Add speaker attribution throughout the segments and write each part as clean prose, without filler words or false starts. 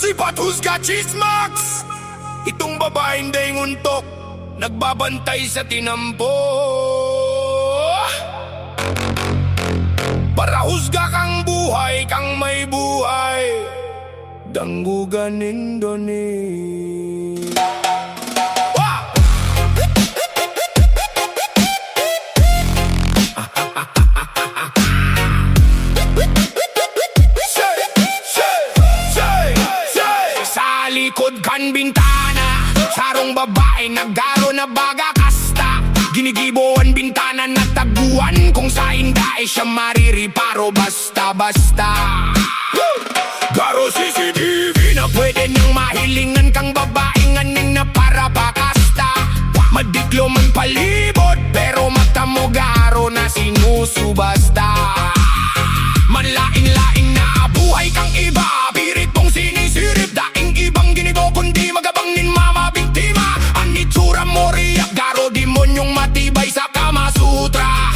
Speaker 1: sipat husga chismax. Itong babaeng day nguntok, nagbabantay sa tinampo. Para husga kang buhay, kang may buhay, danggugan Indonesia. Sa likod kan bintana, sarong babae naggaro na baga kasta. Ginigiboan bintana na taguan, kung sa indae siya maririparo basta-basta. Garo CCTV na pwede niyang mahilingan kang babaeng aning na para pakasta. Madiklo man palibot, pero mata mo garo na sinusubasta. Manlaing-laing na buhay kang iba, pirit mong sinisirip, daing ibang ginito kundi magabangin mama biktima. Ang itsura mo riyak, garo demonyong matibay sa Kama Sutra.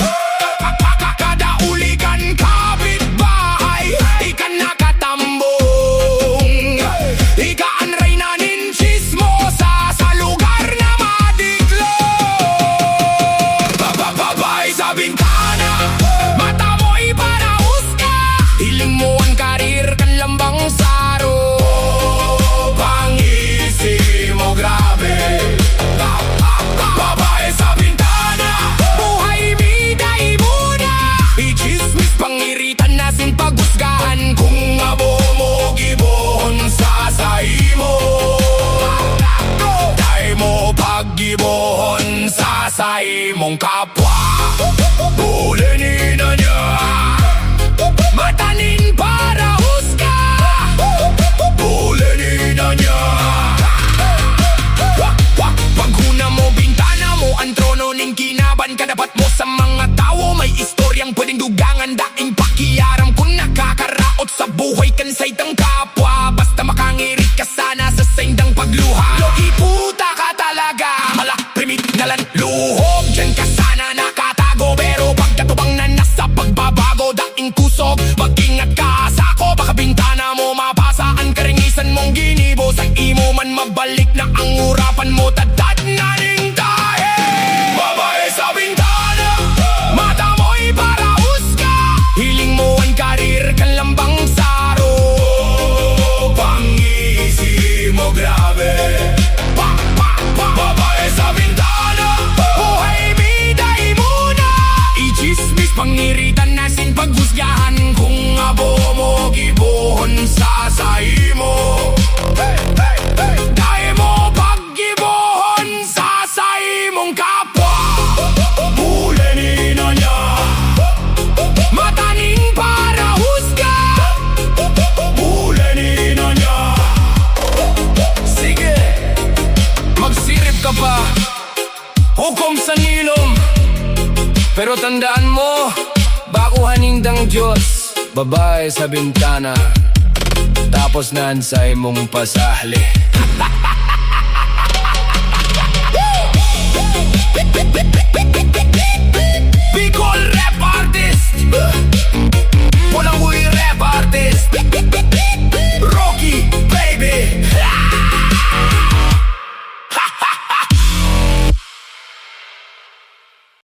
Speaker 1: Kada ulikan kapitbahay, ikan nakatambong, ikaan reyna nin chismosa sa lugar na madiklo. Babae sa bintana, mata mo'y paraos ka, hiling mo ang karir kan lambang saro. Pangisi mo grabe. Babae sa bintana, buhay biday muna, i-chismis pangiritan nasin pagusgahan, kung abo mo gibohon sa saimo. Day mo paggibohon sa saimong kapwa. Bulinin na niya, matanin para husga. Bulinin na niya. Paghuna mo bintana mo, ang trono ning kinaban ka dapat mo sa mga tao. May istoryang pwedeng dugangan, daing pakiaram kung nakakaraot sa buhay kan sa itang kapwa. Basta makangirit ka sana sa saindang pagluha. Logi puta ka talaga, malakprimit nalan luhog, dyan ka sana nakatago. Pero pagkatubang na nasa pagbabago, daing kusog, mag-ingat ka sa ako. Baka bintana mo mapasa ang karingisan mong ginibo. Sa imo man mabalik na ang urapan mo, tadad na ning tayo. Babae sa bintana, mata mo'y paraos ka, hiling mo ang karir kan lambang saro. Pangisi mo grabe. Babae sa bintana, buhay biday muna, i-chismis pangiritan nasin paghusgahan, kung abo mo gibohon sa saimo. Dahil mo paggibohon sa saimong kapwa. Bulinin na niya, mataning para husga. Bulinin na niya. Sige, magsirip ka pa, hukom sa nilom, pero tandaan mo, bakuhan hindang Diyos. Babae sa bintana, tapos na ang sa imong pasahli.